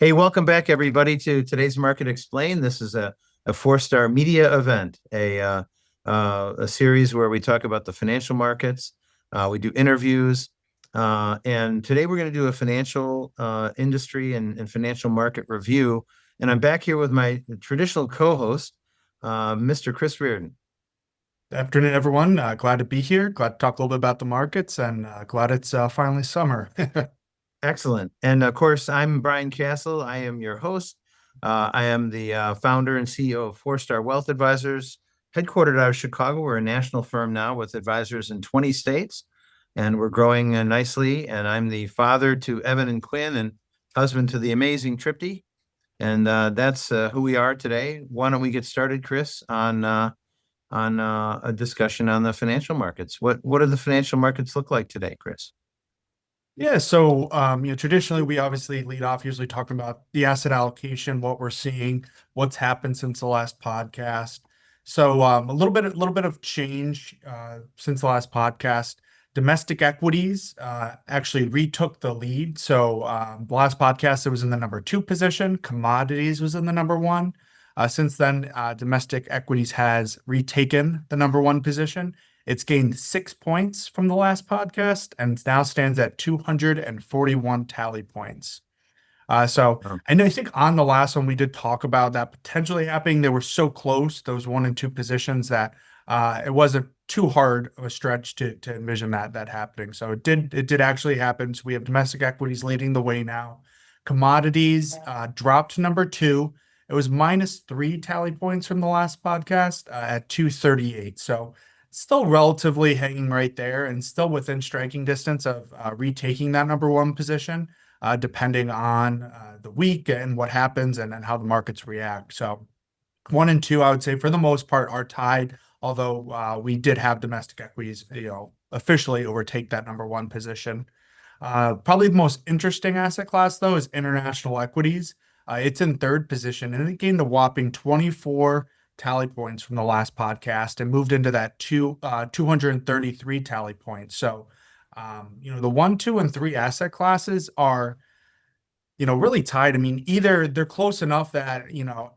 Hey, welcome back, everybody, to today's Market Explained. This is a four-star media event, a series where we talk about the financial markets. We do interviews, and today we're going to do a financial industry and financial market review. And I'm back here with my traditional co-host, Mr. Chris Reardon. Afternoon, everyone. Glad to be here. Glad to talk a little bit about the markets and glad it's finally summer. Excellent. And of course, I'm Brian Castle. I am your host. I am the founder and CEO of FourStar Wealth Advisors, headquartered out of Chicago. We're a national firm now with advisors in 20 states, and we're growing nicely. And I'm the father to Evan and Quinn and husband to the amazing Tripty. And that's who we are today. Why don't we get started, Chris, on a discussion on the financial markets? What do the financial markets look like today, Chris? Yeah, so traditionally we obviously lead off usually talking about the asset allocation, what we're seeing, what's happened since the last podcast. So a little bit of change since the last podcast. Domestic equities actually retook the lead. So the last podcast it was in the number two position. Commodities was in the number one. Since then, domestic equities has retaken the number one position. It's gained 6 points from the last podcast and now stands at 241 tally points. So Oh, I think on the last one we did talk about that potentially happening. They were so close, those one and two positions, that it wasn't too hard of a stretch to envision that happening. So it did actually happen. So we have domestic equities leading the way now. Commodities dropped to number two. It was -3 tally points from the last podcast at 238. So still relatively hanging right there and still within striking distance of retaking that number one position, depending on the week and what happens and how the markets react. So one and two, I would say for the most part are tied, although we did have domestic equities, officially overtake that number one position. Probably the most interesting asset class, though, is international equities. It's in third position, and it gained a whopping 24 tally points from the last podcast and moved into that 233 tally points. So, the one, two, and three asset classes are, really tied. I mean, either they're close enough that,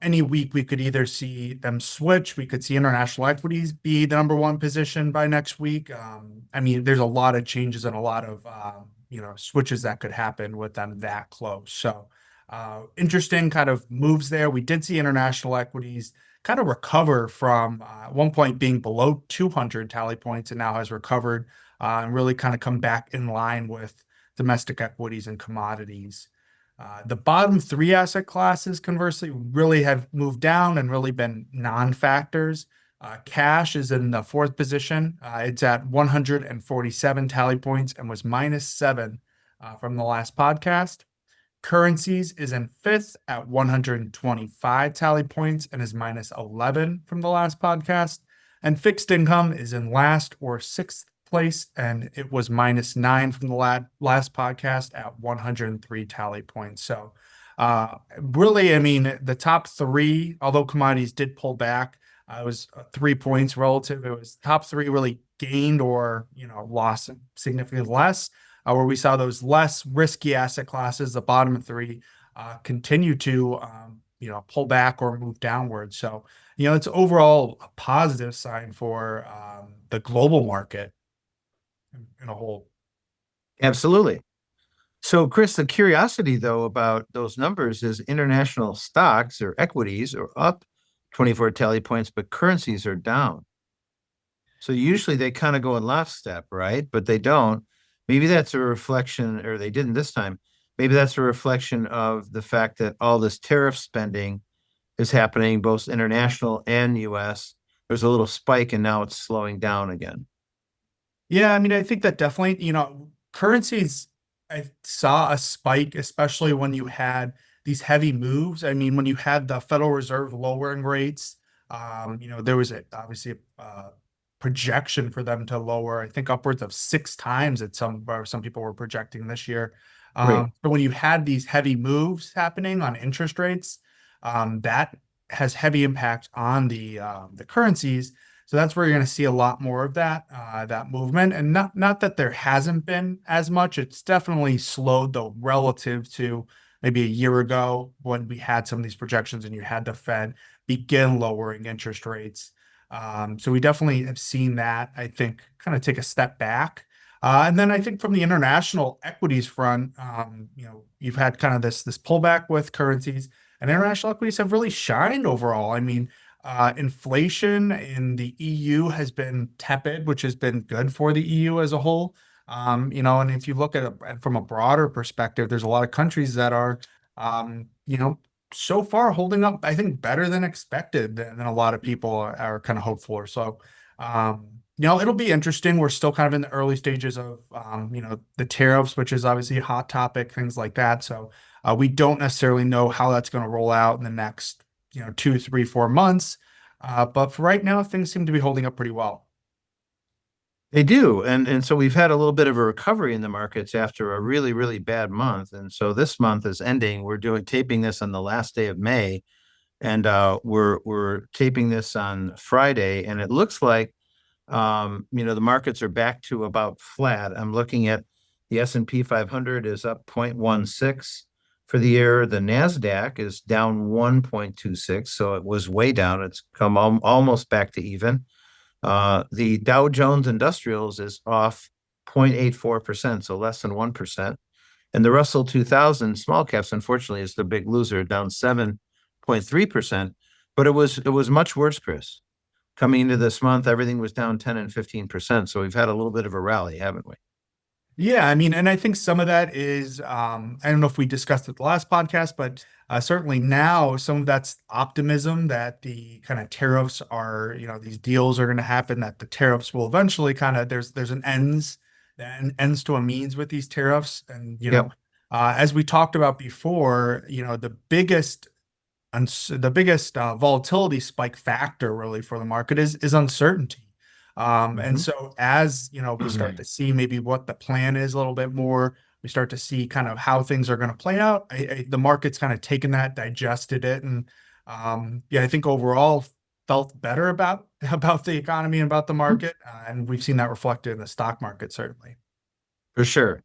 any week we could either see them switch. We could see international equities be the number one position by next week. I mean, there's a lot of changes and a lot of, switches that could happen with them that close. So, interesting kind of moves there. We did see international equities kind of recover from at one point being below 200 tally points and now has recovered and really kind of come back in line with domestic equities and commodities. The bottom three asset classes, conversely, really have moved down and really been non-factors. Cash is in the fourth position. It's at 147 tally points and was -7 from the last podcast. Currencies is in fifth at 125 tally points and is -11 from the last podcast. And fixed income is in last or sixth place, and it was -9 from the last podcast at 103 tally points. So really, I mean, the top three, although commodities did pull back, it was 3 points relative. It was top three really gained or, lost significantly less, where we saw those less risky asset classes, the bottom three, continue to, pull back or move downward. So, it's overall a positive sign for the global market in a whole. absolutely. So, Chris, the curiosity though about those numbers is international stocks or equities are up 24 tally points, but currencies are down. So usually they kind of go in lockstep, right? But they don't. Maybe that's a reflection, or they didn't this time. Maybe that's a reflection of the fact that all this tariff spending is happening, both international and US. There's a little spike and now it's slowing down again. Yeah, I mean, I think that definitely, currencies, I saw a spike, especially when you had these heavy moves. I mean, when you had the Federal Reserve lowering rates, there was obviously a projection for them to lower, I think upwards of 6 times at some people were projecting this year. Right. But when you had these heavy moves happening on interest rates, that has heavy impact on the currencies. So that's where you're going to see a lot more of that movement. And not that there hasn't been as much. It's definitely slowed though relative to maybe a year ago when we had some of these projections and you had the Fed begin lowering interest rates. So we definitely have seen that, I think, kind of take a step back. And then I think from the international equities front, you've had kind of this pullback with currencies, and international equities have really shined overall. I mean, inflation in the EU has been tepid, which has been good for the EU as a whole. And if you look at it from a broader perspective, there's a lot of countries that are, um, you know, so far holding up, I think, better than expected than a lot of people are kind of hopeful for. So, it'll be interesting. We're still kind of in the early stages of, the tariffs, which is obviously a hot topic, things like that. So, we don't necessarily know how that's going to roll out in the next, 2, 3, 4 months. But for right now, things seem to be holding up pretty well. They do. And so we've had a little bit of a recovery in the markets after a really, really bad month. And so this month is ending. We're doing taping this on the last day of May. And we're taping this on Friday. And it looks like the markets are back to about flat. I'm looking at the S&P 500 is up 0.16 for the year. The NASDAQ is down 1.26. So it was way down. It's come almost back to even. The Dow Jones Industrials is off 0.84%, so less than 1%. And the Russell 2000 small caps, unfortunately, is the big loser, down 7.3%. But it was much worse, Chris. Coming into this month, everything was down 10 and 15%. So we've had a little bit of a rally, haven't we? Yeah, I mean, and I think some of that is, I don't know if we discussed it the last podcast, but certainly now some of that's optimism that the kind of tariffs are, these deals are going to happen, that the tariffs will eventually kind of, there's an ends to a means with these tariffs. And, Yep. as we talked about before, the biggest volatility spike factor really for the market is uncertainty. And Mhm. so as we start to see maybe what the plan is a little bit more, we start to see kind of how things are going to play out. The market's kind of taken that, digested it, and yeah, I think overall felt better about the economy and about the market, and we've seen that reflected in the stock market certainly. For sure.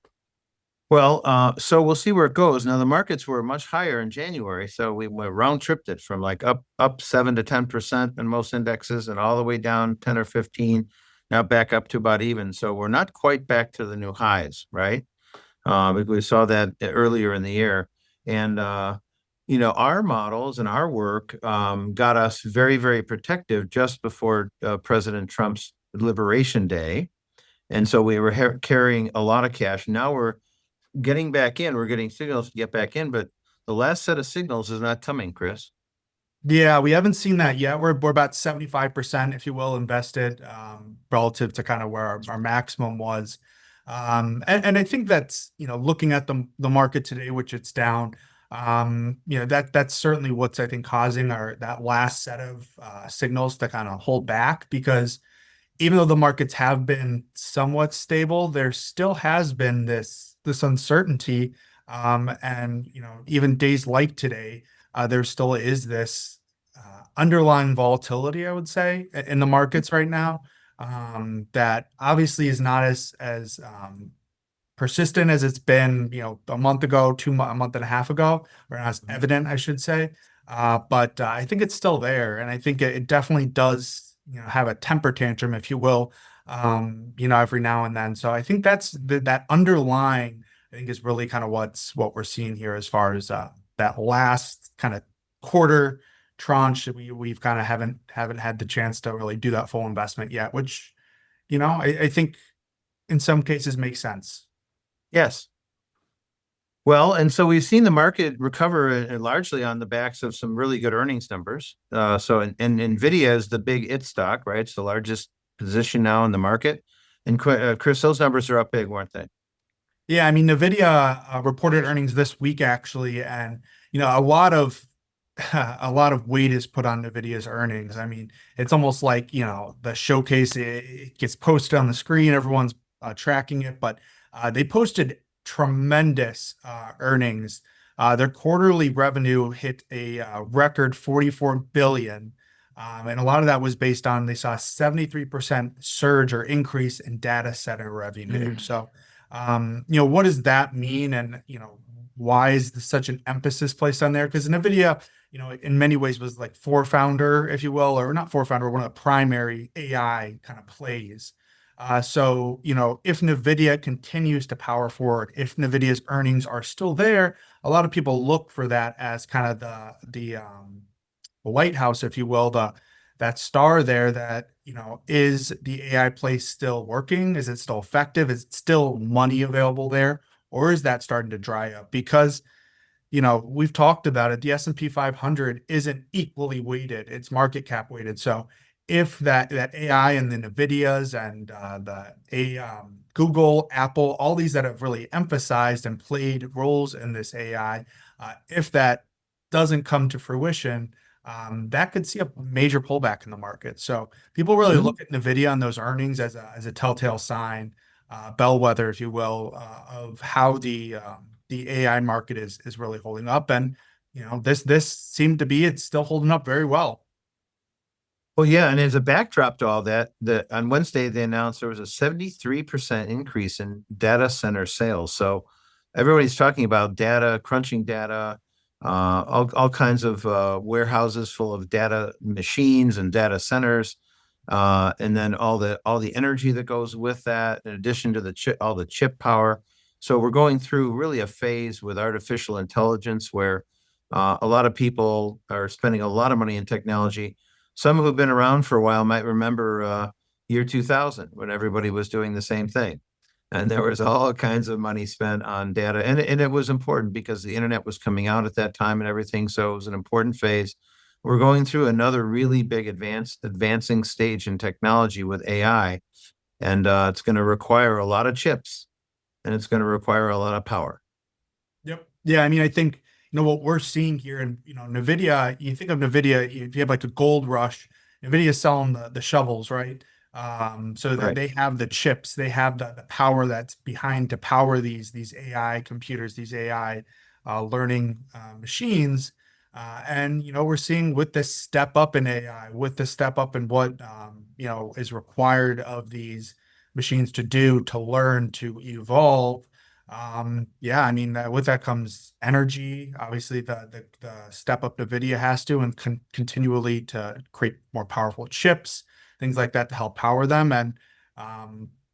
Well, so we'll see where it goes. Now the markets were much higher in January, so we round tripped it from like up 7 to 10% in most indexes, and all the way down 10 or 15. Now back up to about even. So we're not quite back to the new highs, right? We saw that earlier in the year, and our models and our work got us very, very protective just before President Trump's Liberation Day, and so we were carrying a lot of cash. Now we're getting back in. We're getting signals to get back in, but the last set of signals is not coming, Chris. Yeah, we haven't seen that yet. We're about 75%, if you will, invested relative to kind of where our maximum was. And I think that's, looking at the market today, which it's down, that's certainly what's, I think, causing that last set of signals to kind of hold back, because even though the markets have been somewhat stable, there still has been this uncertainty. And even days like today, there still is this underlying volatility, I would say, in the markets right now. That obviously is not as persistent as it's been, a month ago, a month and a half ago, or not as evident, I should say. But I think it's still there, and I think it definitely does, have a temper tantrum, if you will, every now and then. So I think that's that underlying, I think, is really kind of what we're seeing here as far as that last kind of quarter tranche that we've kind of haven't had the chance to really do that full investment yet, which, I think in some cases makes sense. Yes. Well, and so we've seen the market recover largely on the backs of some really good earnings numbers. And Nvidia is the big it stock, right? It's the largest position now in the market. And Chris, those numbers are up big, weren't they? Yeah, I mean, Nvidia reported earnings this week actually, and a lot of a lot of weight is put on Nvidia's earnings. I mean, it's almost like the showcase, it gets posted on the screen, everyone's tracking it, but they posted tremendous earnings. Their quarterly revenue hit a record 44 billion. And a lot of that was based on they saw a 73% surge or increase in data center revenue. Mhm. So what does that mean? And, why is such an emphasis placed on there? Because Nvidia, in many ways was like four-founder, if you will, or not four-founder, one of the primary AI kind of plays. So, if Nvidia continues to power forward, if Nvidia's earnings are still there, a lot of people look for that as kind of the lighthouse, if you will, that star there that, is the AI play still working? Is it still effective? Is it still money available there? Or is that starting to dry up? Because we've talked about it. The S&P 500 isn't equally weighted. It's market cap weighted. So if that AI and the Nvidias and Google, Apple, all these that have really emphasized and played roles in this AI, if that doesn't come to fruition, that could see a major pullback in the market. So people really Mhm. look at Nvidia on those earnings as a telltale sign, bellwether, if you will, of how the AI market is really holding up. And this seemed to be it's still holding up very well. Well, yeah, and as a backdrop to all that, on Wednesday they announced there was a 73% increase in data center sales. So everybody's talking about data, crunching data, all kinds of warehouses full of data machines and data centers, and then all the energy that goes with that, in addition to all the chip power. So we're going through really a phase with artificial intelligence where a lot of people are spending a lot of money in technology. Some who've been around for a while might remember year 2000 when everybody was doing the same thing. And there was all kinds of money spent on data. And it was important because the internet was coming out at that time and everything. So it was an important phase. We're going through another really big advancing stage in technology with AI. And it's going to require a lot of chips and it's going to require a lot of power. Yep. Yeah, I mean, I think what we're seeing here, and Nvidia. You think of Nvidia, if you have like a gold rush, Nvidia's selling the shovels, right? So that Right. they have the chips, they have the power that's behind to power these AI computers, these AI learning machines. And we're seeing with this step up in AI, with the step up in what is required of these machines to do, to learn, to evolve. Yeah, I mean, with that comes energy. Obviously, the step up NVIDIA has to and continually to create more powerful chips, things like that to help power them. And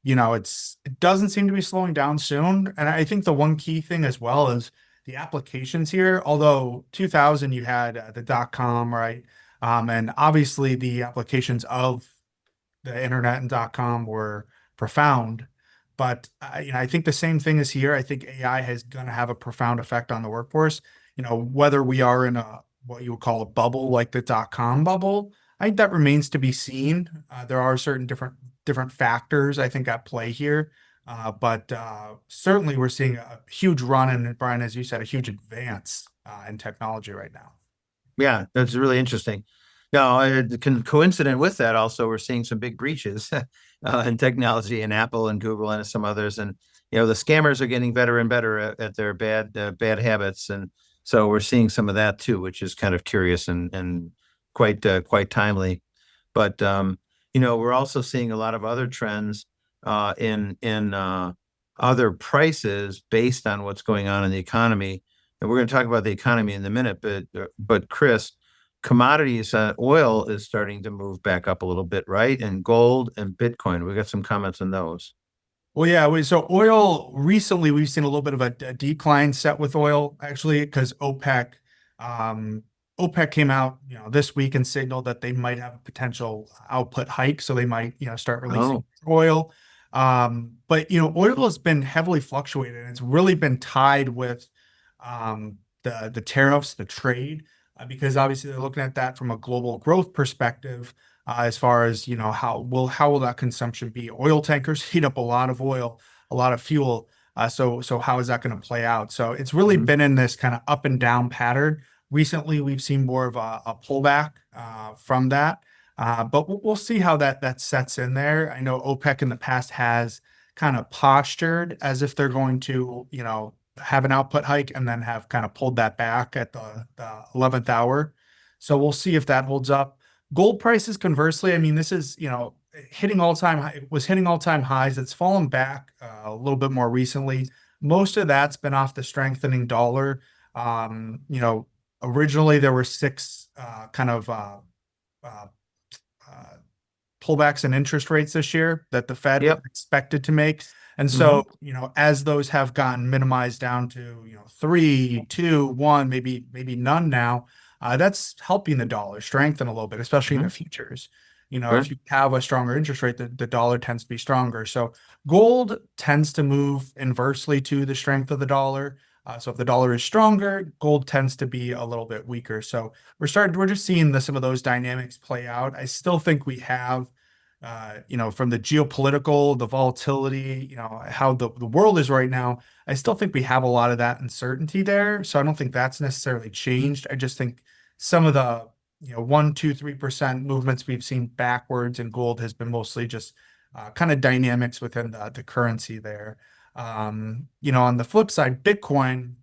it doesn't seem to be slowing down soon. And I think the one key thing as well is the applications here. Although 2000 you had the .com, right? And obviously the applications of the internet and .com were profound. But I think the same thing is here. I think AI is going to have a profound effect on the workforce. Whether we are in a what you would call a bubble like the .com bubble, I think that remains to be seen. There are certain different factors I think at play here. But certainly we're seeing a huge run and Brian, as you said, a huge advance in technology right now. Yeah, that's really interesting. Now, coincident with that, also, we're seeing some big breaches in technology in Apple and Google and some others. And, the scammers are getting better and better at their bad habits. And so we're seeing some of that too, which is kind of curious and quite timely. But, we're also seeing a lot of other trends in other prices based on what's going on in the economy. And we're going to talk about the economy in a minute, but Chris, commodities, oil is starting to move back up a little bit, right? And gold and Bitcoin. We got some comments on those. Well, yeah. So oil recently, we've seen a little bit of a decline set with oil, actually, because um, OPEC came out, this week and signaled that they might have a potential output hike. So they might, start releasing Oh, oil. But oil has been heavily fluctuated. And it's really been tied with the tariffs, the trade, because obviously they're looking at that from a global growth perspective as far as how will that consumption be? Oil tankers heat up a lot of oil, a lot of fuel. So how is that going to play out? So it's really mhm. been in this kind of up and down pattern. Recently, we've seen more of a pullback from that, but we'll see how that sets in there. I know OPEC in the past has kind of postured as if they're going to have an output hike and then have kind of pulled that back at the 11th hour. So we'll see if that holds up. Gold prices, conversely, I mean, this is, hitting all-time high, it was hitting all-time highs. It's fallen back a little bit more recently. Most of that's been off the strengthening dollar. You know, originally there were six kind of uh, uh, pullbacks in interest rates this year that the Fed was Yep. expected to make. And Hmm. so, you know, as those have gotten minimized down to, you know, three, two, one, maybe none now, that's helping the dollar strengthen a little bit, especially in Hmm. the futures. You know, if Sure. you have a stronger interest rate, the dollar tends to be stronger. So gold tends to move inversely to the strength of the dollar. So if the dollar is stronger, gold tends to be a little bit weaker. So we're just seeing some of those dynamics play out. I still think we have you know, from the geopolitical, the volatility, you know, how the world is right now, I still think we have a lot of that uncertainty there. So I don't think that's necessarily changed. I just think some of the, you know, 1%, 2%, 3% movements we've seen backwards in gold has been mostly just kind of dynamics within the currency there. You know, on the flip side, Bitcoin,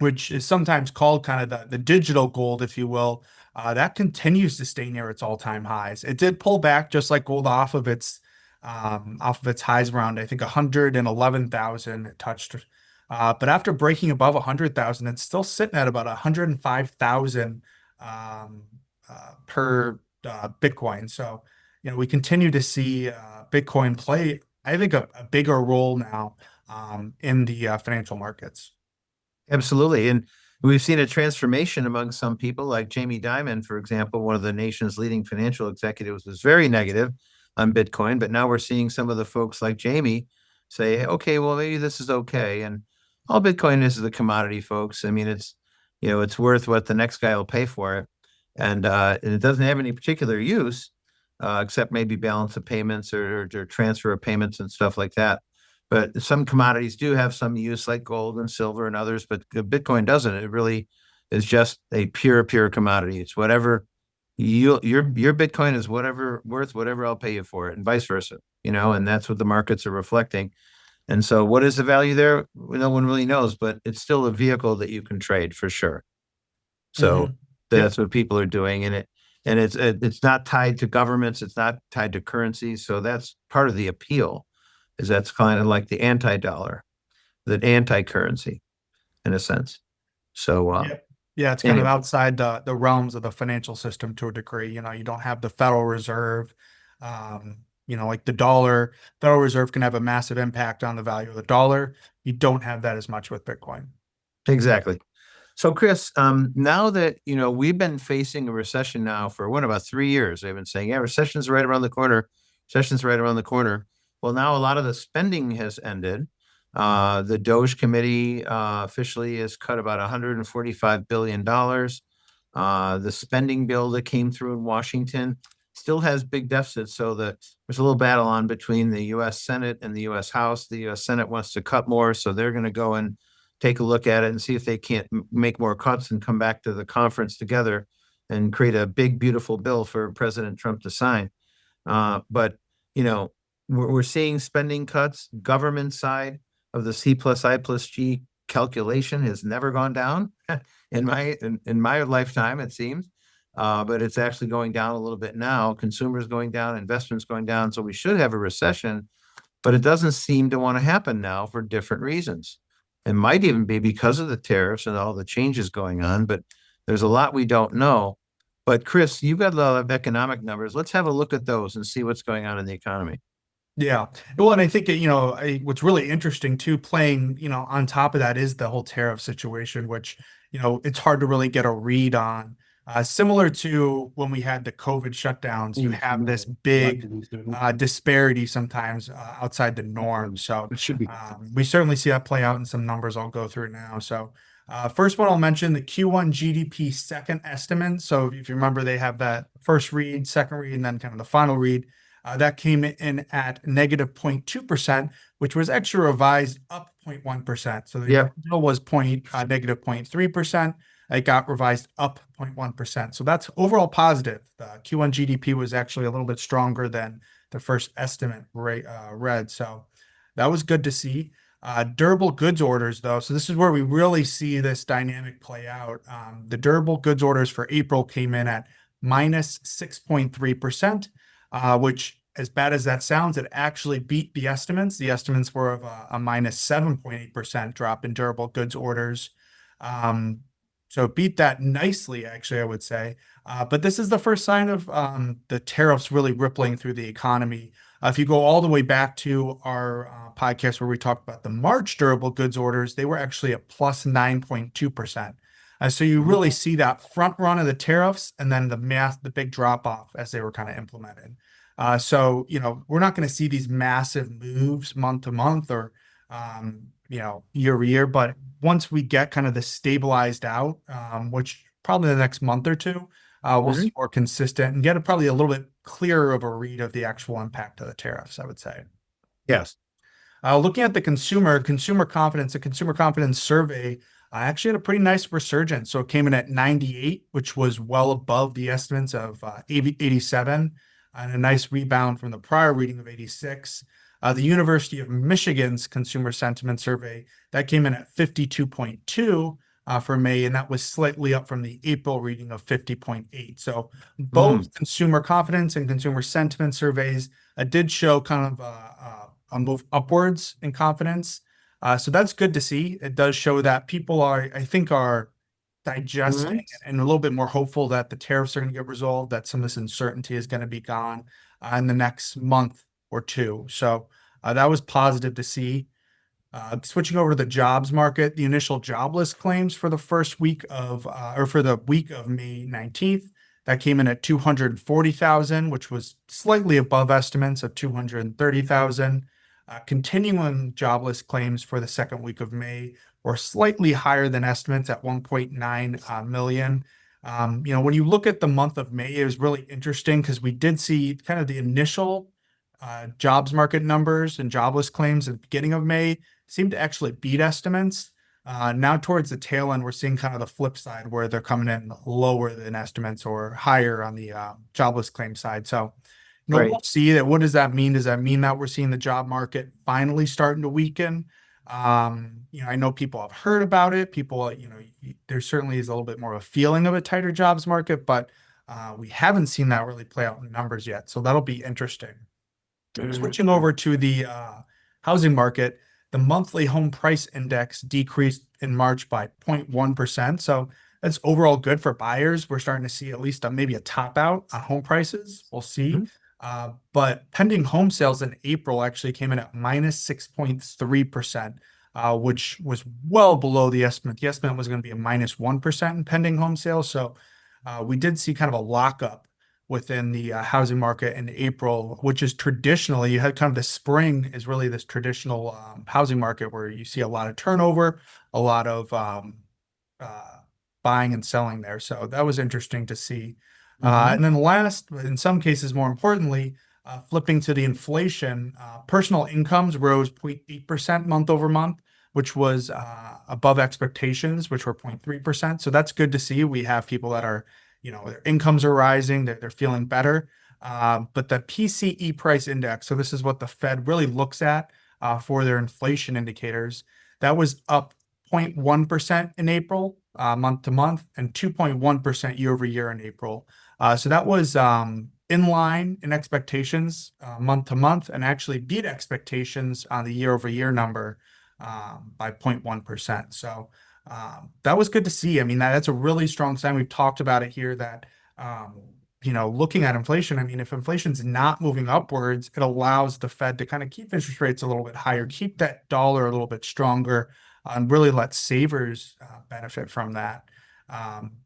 which is sometimes called kind of the digital gold, if you will, that continues to stay near its all-time highs. It did pull back just like gold off of its highs around, I think, 111,000 it touched. But after breaking above 100,000, it's still sitting at about 105,000 um, per Bitcoin. So, you know, we continue to see Bitcoin play, I think, a bigger role now in the financial markets. Absolutely. And we've seen a transformation among some people, like Jamie Dimon, for example, one of the nation's leading financial executives, was very negative on Bitcoin. But now we're seeing some of the folks like Jamie say, "Hey, okay, well, maybe this is okay." And all Bitcoin is a commodity, folks. I mean, it's worth what the next guy will pay for it. And it doesn't have any particular use, except maybe balance of payments or transfer of payments and stuff like that. But some commodities do have some use, like gold and silver and others, but Bitcoin doesn't. It really is just a pure commodity. It's whatever your Bitcoin is, whatever worth whatever I'll pay you for it, and vice versa. And that's what the markets are reflecting. And so, what is the value there? No one really knows, but it's still a vehicle that you can trade for sure. So Mhm. that's what people are doing, and it's not tied to governments. It's not tied to currencies. So that's part of the appeal, is that's kind of like the anti-dollar, the anti-currency in a sense. So Yeah. Yeah, it's kind of anyway, outside the realms of the financial system to a degree. You know, you don't have the Federal Reserve. You know, like the dollar, Federal Reserve can have a massive impact on the value of the dollar. You don't have that as much with Bitcoin. exactly. So Chris, now that we've been facing a recession now for what, about 3 years, they've been saying, yeah, recession's right around the corner. Recession's right around the corner. Well, now a lot of the spending has ended. The Doge committee officially has cut about $145 billion. The spending bill that came through in Washington still has big deficits. So there's a little battle on between the U.S. Senate and the U.S. House. The U.S. Senate wants to cut more, so they're going to go and take a look at it and see if they can't make more cuts and come back to the conference together and create a big, beautiful bill for President Trump to sign. But you know, we're seeing spending cuts. Government side of the C plus I plus G calculation has never gone down in my lifetime, it seems. But it's actually going down a little bit now. Consumers going down, investments going down. So we should have a recession, but it doesn't seem to want to happen now for different reasons. It might even be because of the tariffs and all the changes going on, but there's a lot we don't know. But Chris, you've got a lot of economic numbers. Let's have a look at those and see what's going on in the economy. Yeah. Well, and I think, you know, what's really interesting too, playing, you know, on top of that is the whole tariff situation, which, you know, it's hard to really get a read on. Similar to when we had the COVID shutdowns, you have this big disparity sometimes outside the norm. So we certainly see that play out in some numbers I'll go through now. So first one I'll mention the Q1 GDP second estimate. So if you remember, they have that first read, second read, and then kind of the final read. That came in at negative 0.2%, which was actually revised up 0.1%. So the Yep. original was negative 0.3%. It got revised up 0.1%. So that's overall positive. The Q1 GDP was actually a little bit stronger than the first estimate read. So that was good to see. Durable goods orders, though. So this is where we really see this dynamic play out. The durable goods orders for April came in at minus 6.3%, which as bad as that sounds, it actually beat the estimates. The estimates were of a minus 7.8% drop in durable goods orders. Um, so it beat that nicely, actually, I would say. But this is the first sign of the tariffs really rippling through the economy. If you go all the way back to our podcast where we talked about the March durable goods orders, they were actually at plus 9.2%. So you Mhm. really see that front run of the tariffs and then the big drop off as they were kind of implemented. So, we're not going to see these massive moves month to month or, year over year. But once we get kind of the stabilized out, which probably the next month or two, we'll Mhm. see more consistent and get probably a little bit clearer of a read of the actual impact of the tariffs, I would say. Yes. Looking at the consumer confidence, the consumer confidence survey actually had a pretty nice resurgence. So it came in at 98, which was well above the estimates of 87, and a nice rebound from the prior reading of 86. The University of Michigan's consumer sentiment survey that came in at 52.2 for May, and that was slightly up from the April reading of 50.8. So Mm. both consumer confidence and consumer sentiment surveys did show kind of a move upwards in confidence. So that's good to see. It does show that people I think, are digesting Mhm. and a little bit more hopeful that the tariffs are going to get resolved, that some of this uncertainty is going to be gone in the next month or two. So that was positive to see. Switching over to the jobs market, the initial jobless claims for the first week of, or for the week of May 19th, that came in at 240,000, which was slightly above estimates of 230,000. Continuing jobless claims for the second week of May were slightly higher than estimates at 1.9 million. When you look at the month of May, it was really interesting because we did see kind of the initial jobs market numbers and jobless claims at the beginning of May seem to actually beat estimates. Now towards the tail end, we're seeing kind of the flip side where they're coming in lower than estimates or higher on the jobless claim side. So, Right. we'll see that. What does that mean? Does that mean that we're seeing the job market finally starting to weaken? I know people have heard about it. People, there certainly is a little bit more of a feeling of a tighter jobs market, but we haven't seen that really play out in numbers yet. So that'll be interesting. Mhm. Switching over to the housing market, the monthly home price index decreased in March by 0.1%. So that's overall good for buyers. We're starting to see at least maybe a top out on home prices. We'll see. Mhm. But pending home sales in April actually came in at minus 6.3%, which was well below the estimate. The estimate was going to be a minus 1% in pending home sales. So we did see kind of a lockup within the housing market in April, which is traditionally, you had kind of the spring is really this traditional housing market where you see a lot of turnover, a lot of uh, buying and selling there. So that was interesting to see. Mhm. And then last, but in some cases more importantly, flipping to the inflation, personal incomes rose 0.8% month over month, which was above expectations, which were 0.3%. So that's good to see. We have people that are, their incomes are rising, they're feeling better. But the PCE price index, so this is what the Fed really looks at for their inflation indicators, that was up 0.1% in April, month to month, and 2.1% year over year in April. So that was in line in expectations month to month and actually beat expectations on the year over year number by 0.1%. So that was good to see. I mean, that's a really strong sign. We've talked about it here that, looking at inflation, I mean, if inflation's not moving upwards, it allows the Fed to kind of keep interest rates a little bit higher, keep that dollar a little bit stronger, and really let savers benefit from that. Um,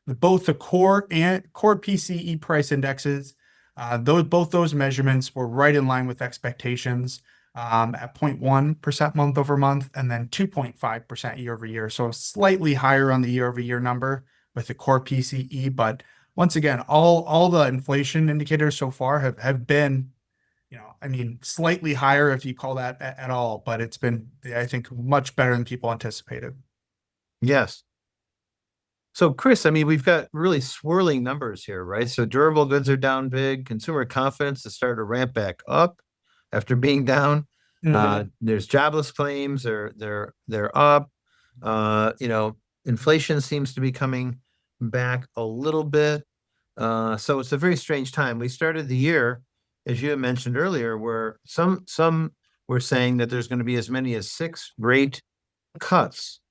both the core PCE price indexes, both those measurements were right in line with expectations at 0.1% month over month and then 2.5% year over year. So slightly higher on the year over year number with the core PCE. But once again, all the inflation indicators so far have been, I mean, slightly higher if you call that at all, but it's been, I think, much better than people anticipated. Yes. So, Chris, I mean, we've got really swirling numbers here, right? So, durable goods are down big. Consumer confidence is starting to ramp back up after being down. There's jobless claims; they're up. You know, inflation seems to be coming back a little bit. So it's a very strange time. We started the year as you had mentioned earlier, where some were saying that there's going to be as many as six rate cuts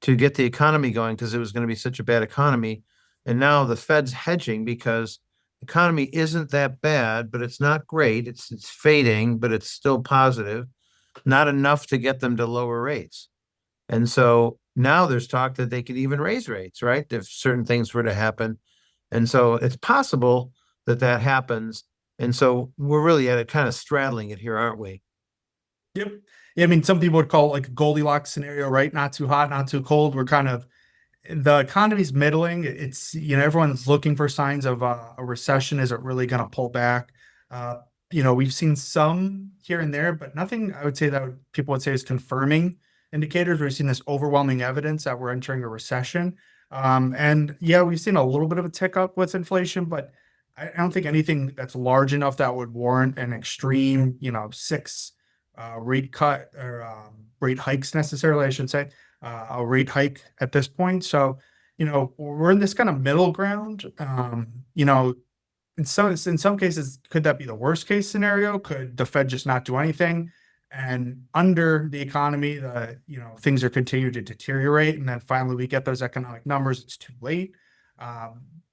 to get the economy going because it was going to be such a bad economy. And now the Fed's hedging because the economy isn't that bad, but it's not great. It's fading, but it's still positive. Not enough to get them to lower rates. And so now there's talk that they could even raise rates, right? If certain things were to happen. And so it's possible that that happens. And so we're really at it kind of straddling it here, aren't we? Yep. Yeah, I mean, some people would call it like a Goldilocks scenario, right? Not too hot, not too cold. We're kind of the economy's middling. It's, everyone's looking for signs of a recession. Is it really going to pull back? Uh, we've seen some here and there, but nothing I would say that people would say is confirming indicators. We've seen this overwhelming evidence that we're entering a recession. And yeah, we've seen a little bit of a tick up with inflation, but I don't think anything that's large enough that would warrant an extreme, six rate cut or rate hikes necessarily, I should say, a rate hike at this point. So, we're in this kind of middle ground. In some cases, could that be the worst case scenario? Could the Fed just not do anything? And under the economy, things are continuing to deteriorate, and then finally we get those economic numbers. It's too late.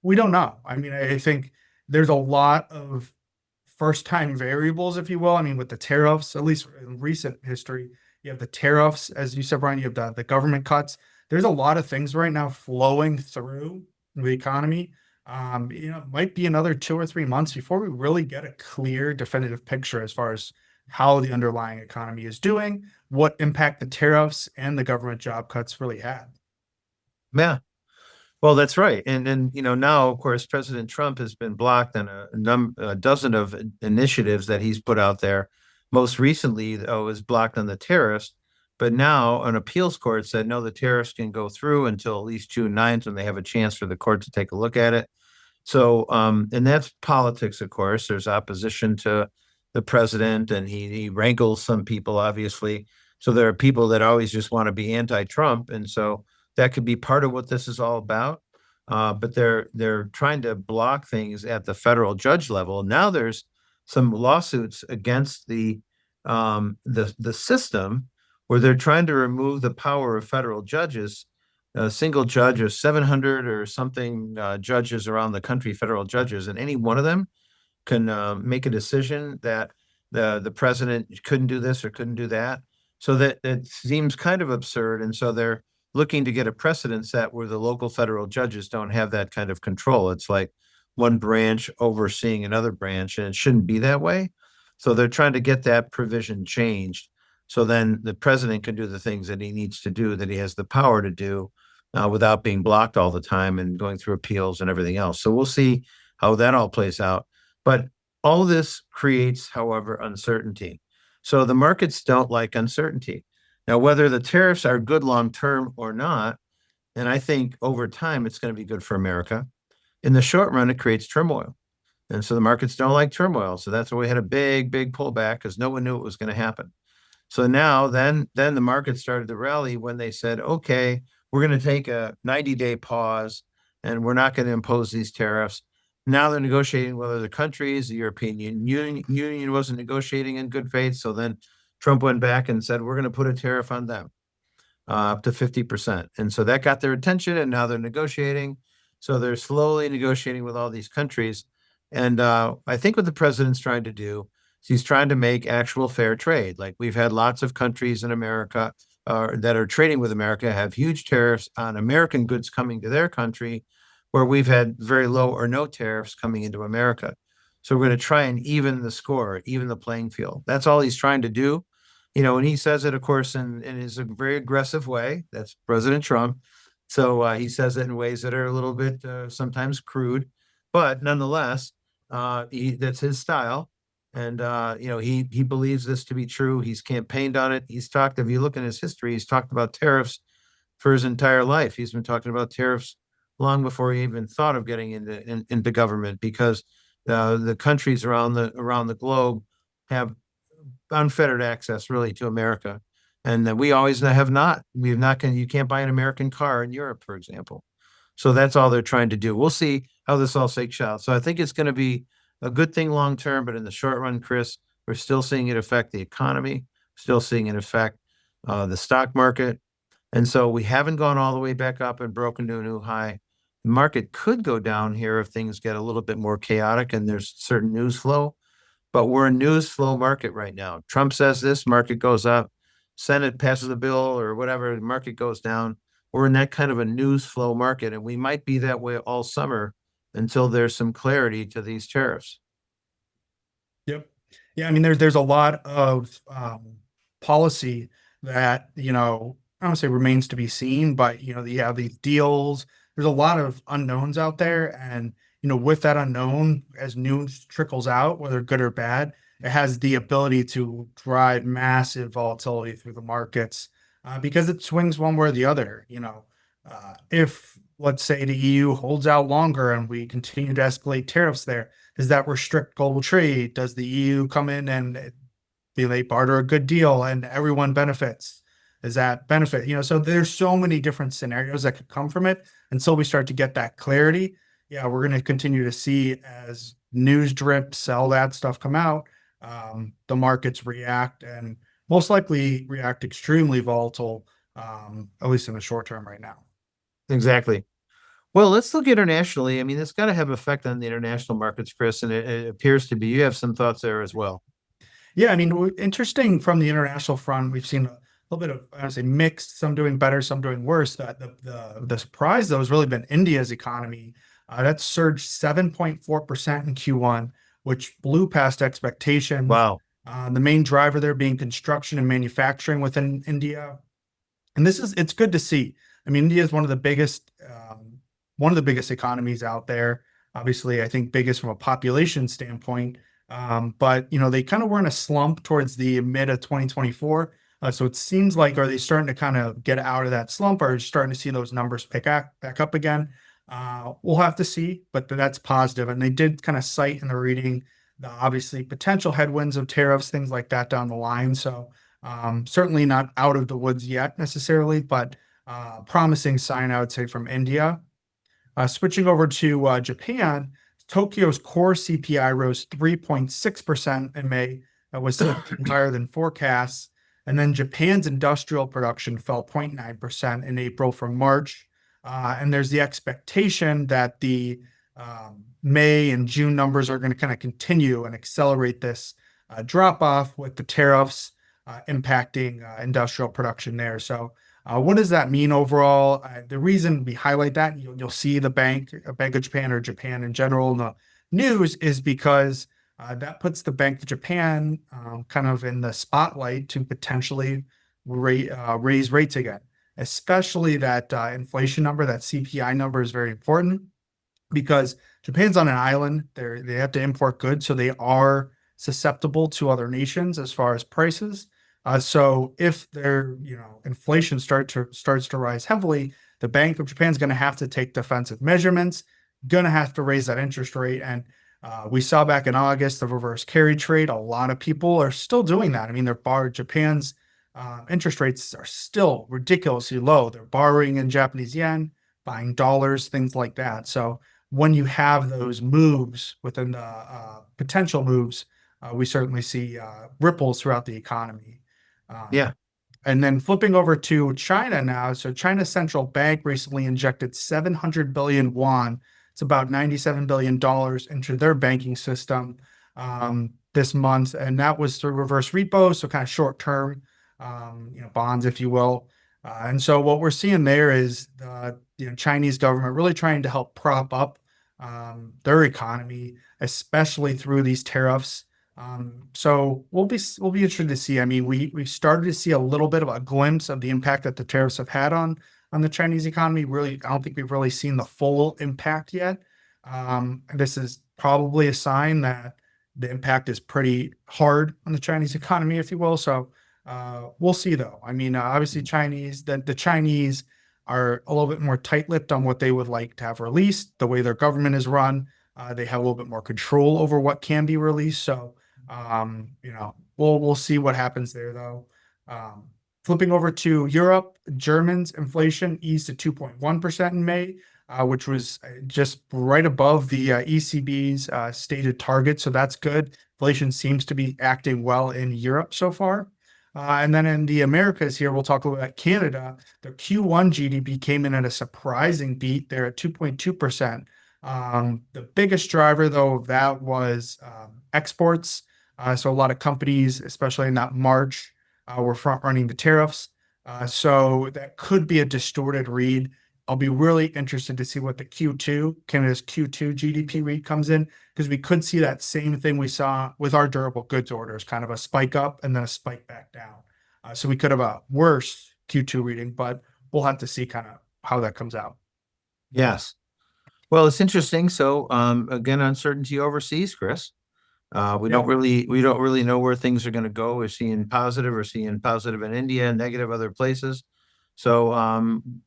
We don't know. I mean, I think there's a lot of first time variables, if you will. I mean, with the tariffs, at least in recent history, you have the tariffs, as you said, Brian, you have the government cuts. There's a lot of things right now flowing through the economy. It might be another 2 or 3 months before we really get a clear, definitive picture as far as how the underlying economy is doing, what impact the tariffs and the government job cuts really had. Yeah. Well, that's right. And now of course President Trump has been blocked on a dozen of initiatives that he's put out there. Most recently, though, was blocked on the tariffs, but now an appeals court said no, the tariffs can go through until at least June 9th when they have a chance for the court to take a look at it. So, and that's politics, of course. There's opposition to the president, and he wrangles some people, obviously. So there are people that always just want to be anti-Trump, and so that could be part of what this is all about. But they're trying to block things at the federal judge level. Now there's some lawsuits against the system where they're trying to remove the power of federal judges, a single judge or 700 or something judges around the country, federal judges, and any one of them can make a decision that the president couldn't do this or couldn't do that. So that it seems kind of absurd. And so they're looking to get a precedent set where the local federal judges don't have that kind of control. It's like one branch overseeing another branch, and it shouldn't be that way. So they're trying to get that provision changed. So then the president can do the things that he needs to do, that he has the power to do without being blocked all the time and going through appeals and everything else. So we'll see how that all plays out. But all this creates, however, uncertainty. So the markets don't like uncertainty. Now, whether the tariffs are good long term or not, and I think over time it's going to be good for America, in the short run, it creates turmoil. And so the markets don't like turmoil. So that's why we had a big pullback because no one knew it was going to happen. So now then the market started to rally when they said, okay, we're going to take a 90-day pause and we're not going to impose these tariffs. Now they're negotiating with other countries. The European Union wasn't negotiating in good faith. So then Trump went back and said, we're going to put a tariff on them up to 50%. And so that got their attention, and now they're negotiating. So they're slowly negotiating with all these countries. And I think what the president's trying to do is he's trying to make actual fair trade. Like we've had lots of countries in America that are trading with America have huge tariffs on American goods coming to their country, where we've had very low or no tariffs coming into America. So we're going to try and even the score, even the playing field. That's all he's trying to do. And he says it, of course, in his very aggressive way. That's President Trump. So he says it in ways that are a little bit sometimes crude, but nonetheless, that's his style. And he believes this to be true. He's campaigned on it. He's talked. If you look in his history, he's talked about tariffs for his entire life. He's been talking about tariffs long before he even thought of getting into government, because the countries around the globe have unfettered access really to America. And we always have not. We've not. You can't buy an American car in Europe, for example. So that's all they're trying to do. We'll see how this all shakes out. So I think it's going to be a good thing long term, but in the short run, Chris, we're still seeing it affect the economy, still seeing it affect the stock market. And so we haven't gone all the way back up and broken to a new high. The market could go down here if things get a little bit more chaotic and there's certain news flow. But we're a news flow market right now. Trump says this, market goes up. Senate passes a bill or whatever, the market goes down. We're in that kind of a news flow market, and we might be that way all summer until there's some clarity to these tariffs. Yep. Yeah, I mean, there's a lot of policy that, I don't say remains to be seen, but you have these deals. There's a lot of unknowns out there, and with that unknown, as news trickles out, whether good or bad, it has the ability to drive massive volatility through the markets because it swings one way or the other. If let's say the EU holds out longer and we continue to escalate tariffs there, does that restrict global trade? Does the EU come in and be they barter a good deal and everyone benefits? Does that benefit? So there's so many different scenarios that could come from it until we start to get that clarity. Yeah, we're going to continue to see as news drips, all that stuff come out, the markets react and most likely react extremely volatile, at least in the short term right now. Exactly. Well, let's look internationally. I mean, it's got to have effect on the international markets, Chris, and it appears to be. You have some thoughts there as well. Yeah, I mean, interesting from the international front, we've seen a little bit of, I would say, mixed, some doing better, some doing worse. The surprise, though, has really been India's economy. That surged 7.4% in Q1, which blew past expectations. Wow. The main driver there being construction and manufacturing within India. And it's good to see. I mean, India is one of the biggest economies out there. Obviously, I think biggest from a population standpoint. But they kind of were in a slump towards the mid of 2024. So it seems like, are they starting to kind of get out of that slump, or are you starting to see those numbers back up again? We'll have to see, but that's positive. And they did kind of cite in the reading the obviously potential headwinds of tariffs, things like that down the line. So certainly not out of the woods yet necessarily, but promising sign, I would say, from India. Switching over to Japan, Tokyo's core CPI rose 3.6% in May. That was significantly higher than forecasts. And then Japan's industrial production fell 0.9% in April from March. And there's the expectation that the May and June numbers are going to kind of continue and accelerate this drop off with the tariffs impacting industrial production there. So what does that mean overall? The reason we highlight that, you'll see the Bank of Japan or Japan in general in the news, is because that puts the Bank of Japan kind of in the spotlight to potentially raise rates again, especially that inflation number, that CPI number is very important because Japan's on an island. They have to import goods, so they are susceptible to other nations as far as prices. So if their inflation starts to rise heavily, the Bank of Japan is going to have to take defensive measurements, going to have to raise that interest rate. And we saw back in August the reverse carry trade. A lot of people are still doing that. I mean, Japan's interest rates are still ridiculously low. They're borrowing in Japanese yen, buying dollars, things like that. So when you have those moves within the potential moves, we certainly see ripples throughout the economy. Yeah. And then flipping over to China now. So China's central bank recently injected 700 billion won. It's about $97 billion into their banking system this month. And that was through reverse repo, so kind of short term, bonds, if you will. And so what we're seeing there is the Chinese government really trying to help prop up their economy, especially through these tariffs. So we'll be interested to see. I mean, we started to see a little bit of a glimpse of the impact that the tariffs have had on the Chinese economy. Really, I don't think we've really seen the full impact yet. This is probably a sign that the impact is pretty hard on the Chinese economy, if you will. So we'll see, though. I mean, obviously, the Chinese are a little bit more tight-lipped on what they would like to have released, the way their government is run. They have a little bit more control over what can be released. So we'll see what happens there, though. Flipping over to Europe, Germany's inflation eased to 2.1% in May. which was just right above the ECB's stated target. So that's good. Inflation seems to be acting well in Europe so far. And then in the Americas here, we'll talk about Canada. The Q1 GDP came in at a surprising beat there at 2.2%. The biggest driver, though, of that was exports. So a lot of companies, especially in that March, were front running the tariffs. So that could be a distorted read. I'll be really interested to see what the Canada's Q2 GDP read comes in, because we could see that same thing we saw with our durable goods orders, kind of a spike up and then a spike back down. So we could have a worse Q2 reading, but we'll have to see kind of how that comes out. Yes. Well, it's interesting. So, again, uncertainty overseas, Chris. Yeah. We don't really know where things are going to go. We're seeing positive in India, negative other places. So,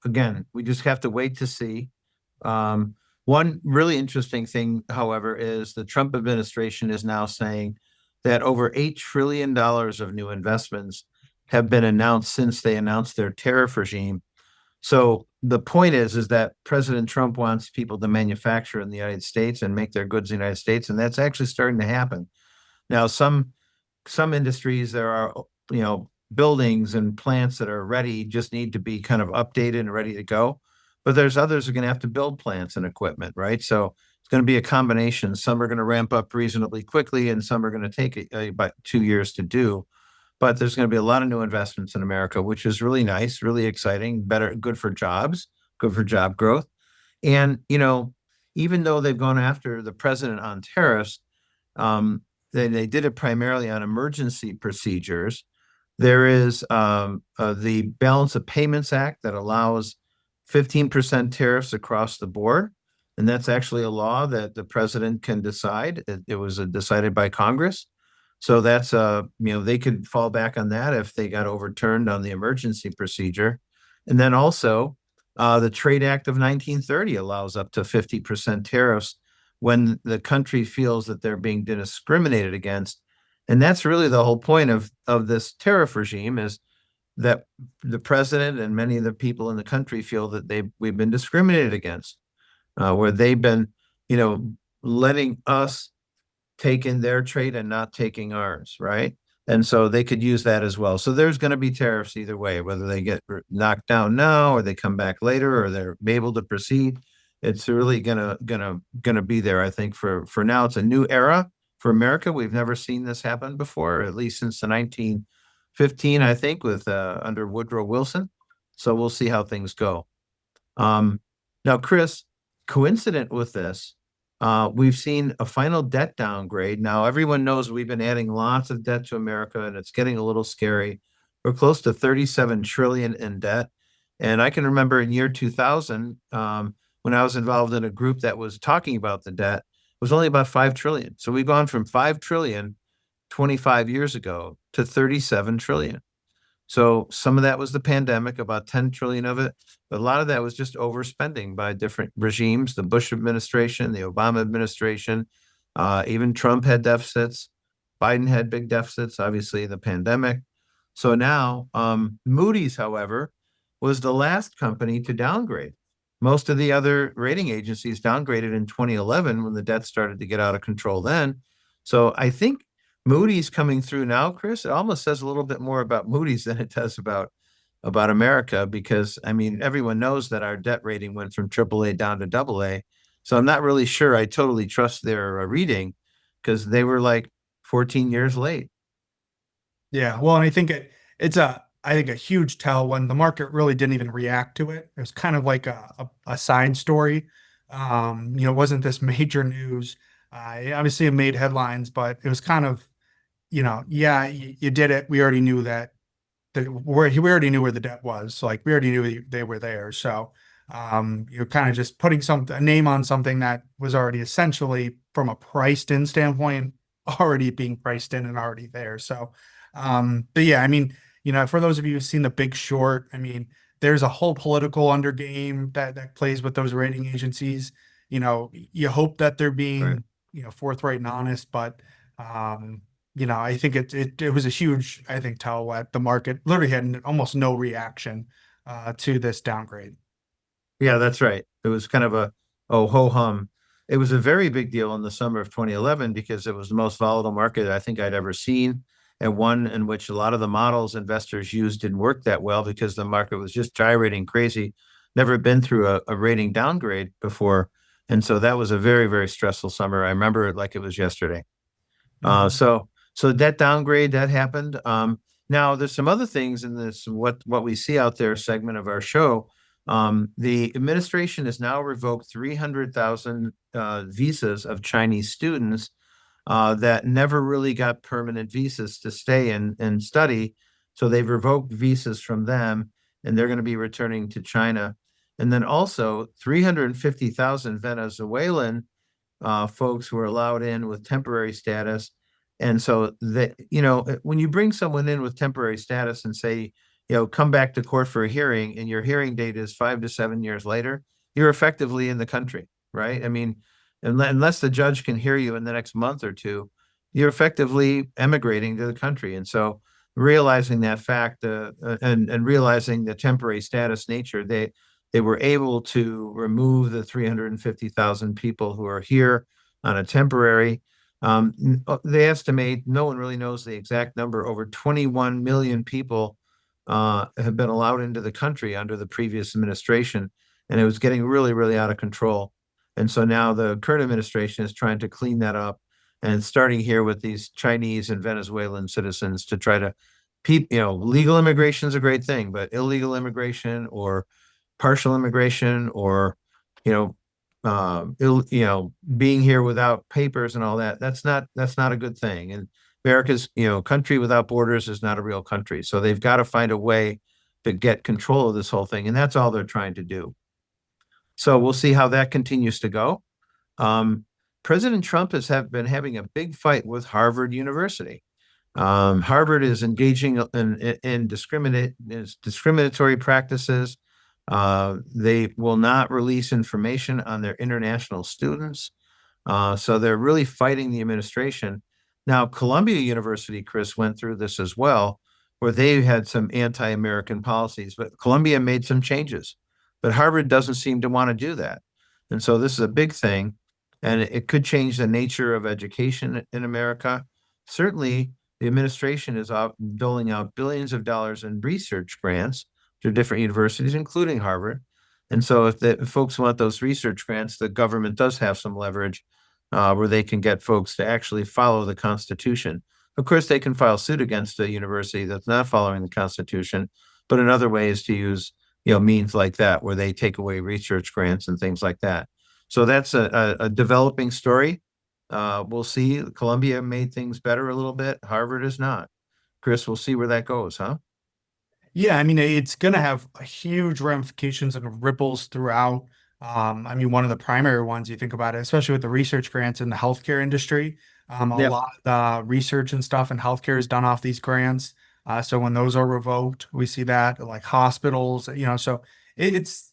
again, we just have to wait to see. Um, One really interesting thing, however, is the Trump administration is now saying that over $8 trillion of new investments have been announced since they announced their tariff regime. So the point is that President Trump wants people to manufacture in the United States and make their goods in the United States, and that's actually starting to happen. Now, some industries there are, buildings and plants that are ready, just need to be kind of updated and ready to go. But there's others who are going to have to build plants and equipment, right? So it's going to be a combination. Some are going to ramp up reasonably quickly, and some are going to take about 2 years to do. But there's going to be a lot of new investments in America, which is really nice, really exciting, better, good for jobs, good for job growth. And, even though they've gone after the president on tariffs, um, they did it primarily on emergency procedures. There is the Balance of Payments Act that allows 15% tariffs across the board. And that's actually a law that the president can decide. It was decided by Congress. So that's they could fall back on that if they got overturned on the emergency procedure. And then also the Trade Act of 1930 allows up to 50% tariffs when the country feels that they're being discriminated against. And that's really the whole point of this tariff regime, is that the president and many of the people in the country feel that we've been discriminated against, where they've been, letting us taking their trade and not taking ours, right? And so they could use that as well. So there's going to be tariffs either way, whether they get knocked down now or they come back later or they're able to proceed. It's really gonna be there. I think for now, it's a new era for America. We've never seen this happen before, at least since the 1915, I think, with under Woodrow Wilson. So we'll see how things go. Um, Now, Chris, coincident with this, we've seen a final debt downgrade. Now, everyone knows we've been adding lots of debt to America, and it's getting a little scary. We're close to 37 trillion in debt. And I can remember in year 2000, when I was involved in a group that was talking about the debt, it was only about 5 trillion. So we've gone from 5 trillion 25 years ago to 37 trillion. So some of that was the pandemic, about 10 trillion of it, but a lot of that was just overspending by different regimes, the Bush administration, the Obama administration, even Trump had deficits. Biden had big deficits, obviously the pandemic. So now, Moody's, however, was the last company to downgrade. Most of the other rating agencies downgraded in 2011 when the debt started to get out of control then. So I think Moody's coming through now, Chris. It almost says a little bit more about Moody's than it does about America, because I mean everyone knows that our debt rating went from AAA down to AA. So I'm not really sure I totally trust their reading, because they were like 14 years late. Yeah, well, and I think I think a huge tell when the market really didn't even react to it. It was kind of like a side story. It wasn't this major news. Obviously it made headlines, but it was kind of, yeah, you did it. We already knew we already knew where the debt was. So like we already knew they were there. So you're kind of just putting a name on something that was already essentially from a priced in standpoint, already being priced in and already there. So but yeah, I mean, for those of you who've seen The Big Short, I mean, there's a whole political under game that plays with those rating agencies. You hope that they're Right. being, forthright and honest, but I think it was a huge, I think, tell what the market literally had almost no reaction to this downgrade. Yeah, that's right. It was kind of a oh ho hum. It was a very big deal in the summer of 2011 because it was the most volatile market I think I'd ever seen, and one in which a lot of the models investors used didn't work that well because the market was just gyrating crazy. Never been through a rating downgrade before. And so that was a very, very stressful summer. I remember it like it was yesterday. Uh, Mhm. so so that downgrade that happened. Now there's some other things in this what we see out there segment of our show. The administration has now revoked 300,000 visas of Chinese students that never really got permanent visas to stay and study. So they've revoked visas from them, and they're going to be returning to China. And then also 350,000 Venezuelan folks who are allowed in with temporary status. And so that, when you bring someone in with temporary status and say, come back to court for a hearing and your hearing date is 5 to 7 years later, you're effectively in the country, right? I mean, unless the judge can hear you in the next month or two, you're effectively emigrating to the country. And so realizing that fact and realizing the temporary status nature, they were able to remove the 350,000 people who are here on a temporary. They estimate, no one really knows the exact number, over 21 million people have been allowed into the country under the previous administration, and it was getting really, really out of control. And so now the current administration is trying to clean that up and starting here with these Chinese and Venezuelan citizens to try to legal immigration is a great thing, but illegal immigration or partial immigration or you know being here without papers and all that, that's not a good thing. And America's country without borders is not a real country, so they've got to find a way to get control of this whole thing, and that's all they're trying to do. So we'll see how that continues to go. um, President Trump has been having a big fight with Harvard University. Harvard is engaging in discriminatory practices. They will not release information on their international students. So they're really fighting the administration. Now, Columbia University, Chris, went through this as well, where they had some anti-American policies, but Columbia made some changes. But Harvard doesn't seem to want to do that. And so this is a big thing, and it could change the nature of education in America. Certainly, the administration is doling out billions of dollars in research grants to different universities, including Harvard. And so if folks want those research grants, the government does have some leverage where they can get folks to actually follow the Constitution. Of course, they can file suit against a university that's not following the Constitution, but another way is to use means like that where they take away research grants and things like that. So that's a developing story. We'll see. Columbia made things better a little bit. Harvard is not. Chris, we'll see where that goes, huh? Yeah, I mean, it's going to have huge ramifications and ripples throughout. I mean, one of the primary ones you think about it, especially with the research grants in the healthcare industry, a Yep. lot of the research and stuff in healthcare is done off these grants. So when those are revoked, we see that like hospitals, so it's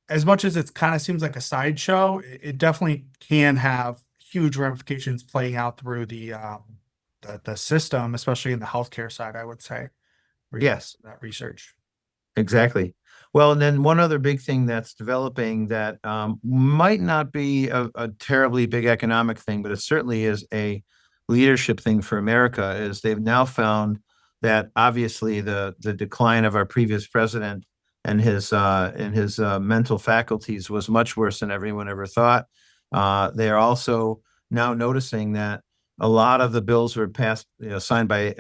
as much as it kind of seems like a sideshow, it definitely can have huge ramifications playing out through the system, especially in the healthcare side, I would say regards Yes. to that research. Exactly. Well, and then one other big thing that's developing that might not be a terribly big economic thing, but it certainly is a leadership thing for America, is they've now found that obviously the decline of our previous president and his mental faculties was much worse than everyone ever thought. They are also now noticing that a lot of the bills were passed, signed by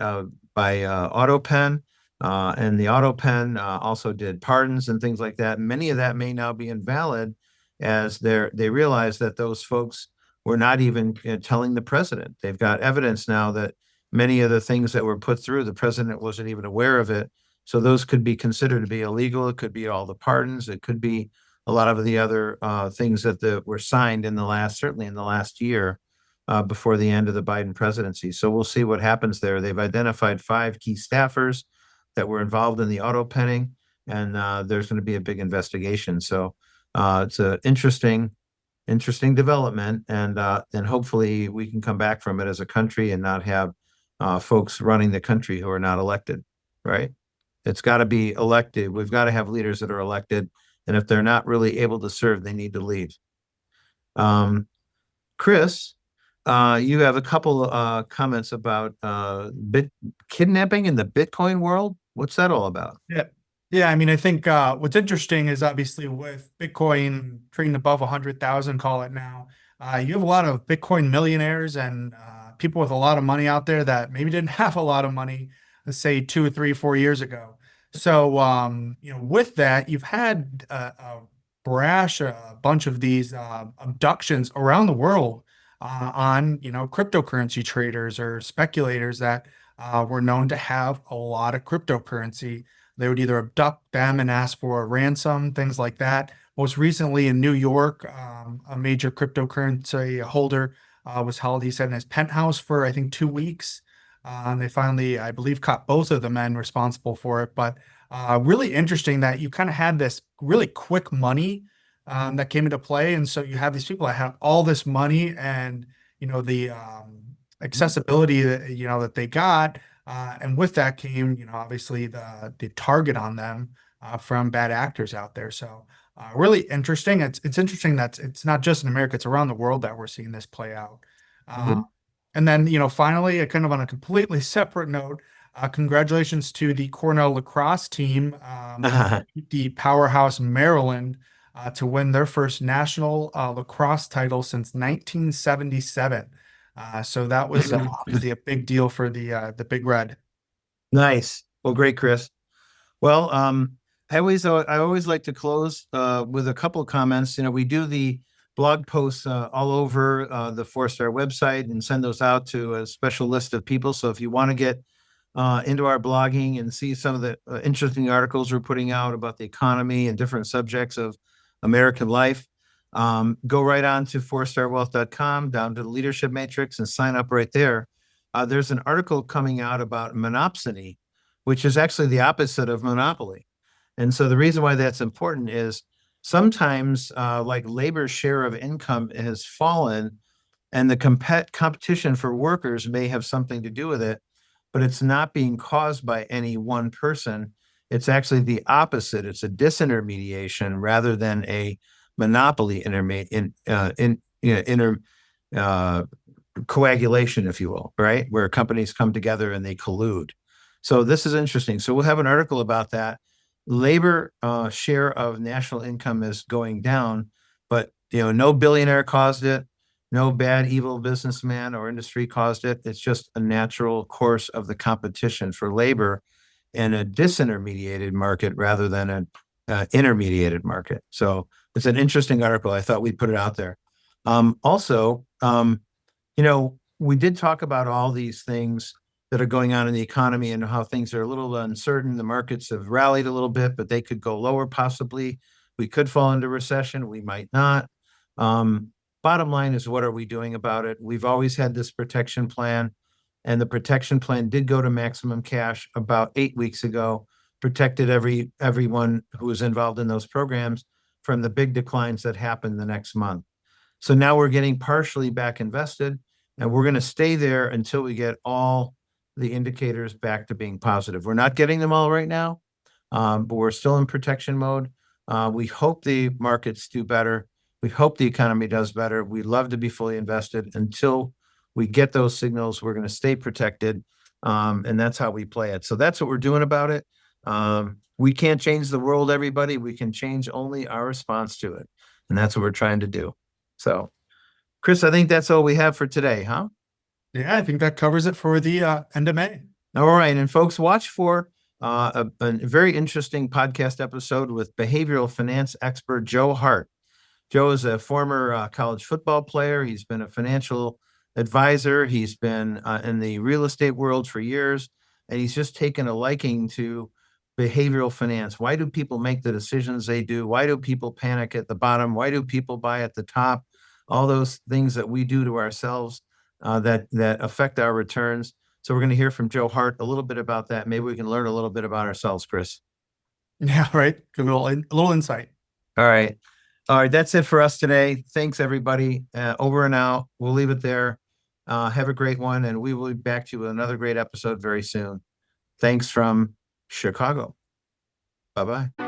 auto pen. And the auto pen also did pardons and things like that. Many of that may now be invalid as they realize that those folks were not even telling the president. They've got evidence now that many of the things that were put through, the president wasn't even aware of it. So those could be considered to be illegal. It could be all the pardons. It could be a lot of the other things that were signed certainly in the last year before the end of the Biden presidency. So we'll see what happens there. They've identified 5 key staffers that were involved in the auto penning, and there's going to be a big investigation. So it's an interesting development, and hopefully we can come back from it as a country and not have folks running the country who are not elected. Right? It's got to be elected. We've got to have leaders that are elected, And if they're not really able to serve, they need to leave. Chris, you have a couple comments about bit kidnapping in the Bitcoin world. What's that all about? Yeah. Yeah, I mean, I think what's interesting is obviously with Bitcoin trading above 100,000, call it now, you have a lot of Bitcoin millionaires and people with a lot of money out there that maybe didn't have a lot of money, let's say 2 or 3, 4 years ago. So, with that, you've had a bunch of these abductions around the world on, cryptocurrency traders or speculators that were known to have a lot of cryptocurrency. They would either abduct them and ask for a ransom, things like that. Most recently in New York, a major cryptocurrency holder was held, he said, in his penthouse for, I think, 2 weeks. And they finally, I believe, caught both of the men responsible for it. But really interesting that you kind of had this really quick money that came into play. And so you have these people that have all this money and, the accessibility that, that they got. And with that came, obviously the target on them from bad actors out there. So really interesting. It's interesting that it's not just in America; it's around the world that we're seeing this play out. Uh, Mhm. and then, finally, kind of on a completely separate note, congratulations to the Cornell lacrosse team. They beat the powerhouse Maryland to win their first national lacrosse title since 1977. So that was obviously a big deal for the Big Red. Nice. Well, great, Chris. Well, I always like to close with a couple of comments. We do the blog posts all over the FourStar website and send those out to a special list of people. So if you want to get into our blogging and see some of the interesting articles we're putting out about the economy and different subjects of American life, go right on to fourstarwealth.com, down to the leadership matrix, and sign up right there. There's an article coming out about monopsony, which is actually the opposite of monopoly. And so the reason why that's important is sometimes like labor share of income has fallen and the competition for workers may have something to do with it, but it's not being caused by any one person. It's actually the opposite. It's a disintermediation rather than a monopoly inter uh, coagulation, if you will, right? Where companies come together and they collude. So this is interesting. So we'll have an article about that. Labor share of national income is going down, but no billionaire caused it, no bad evil businessman or industry caused it. It's just a natural course of the competition for labor in a disintermediated market rather than an intermediated market. So it's an interesting article. I thought we'd put it out there. Also, we did talk about all these things that are going on in the economy and how things are a little uncertain. The markets have rallied a little bit, but they could go lower possibly. We could fall into recession. We might not. Um, Bottom line is, what are we doing about it? We've always had this protection plan, and the protection plan did go to maximum cash about 8 weeks ago, protected everyone who was involved in those programs from the big declines that happened the next month. So now we're getting partially back invested, and we're going to stay there until we get all the indicators back to being positive. We're not getting them all right now, but we're still in protection mode. We hope the markets do better. We hope the economy does better. We'd love to be fully invested until we get those signals. We're going to stay protected, and that's how we play it. So that's what we're doing about it. We can't change the world, everybody. We can change only our response to it, and that's what we're trying to do. So, Chris, I think that's all we have for today, huh? Yeah, I think that covers it for the end of May. All right. And folks, watch for a very interesting podcast episode with behavioral finance expert Joe Hart. Joe is a former college football player. He's been a financial advisor. He's been in the real estate world for years, and he's just taken a liking to behavioral finance. Why do people make the decisions they do? Why do people panic at the bottom? Why do people buy at the top? All those things that we do to ourselves that affect our returns. So we're going to hear from Joe Hart a little bit about that. Maybe we can learn a little bit about ourselves, Chris. Yeah, right. Give a little insight. All right. All right. That's it for us today. Thanks, everybody. Over and out. We'll leave it there. Have a great one, and we will be back to you with another great episode very soon. Thanks from Chicago. Bye bye.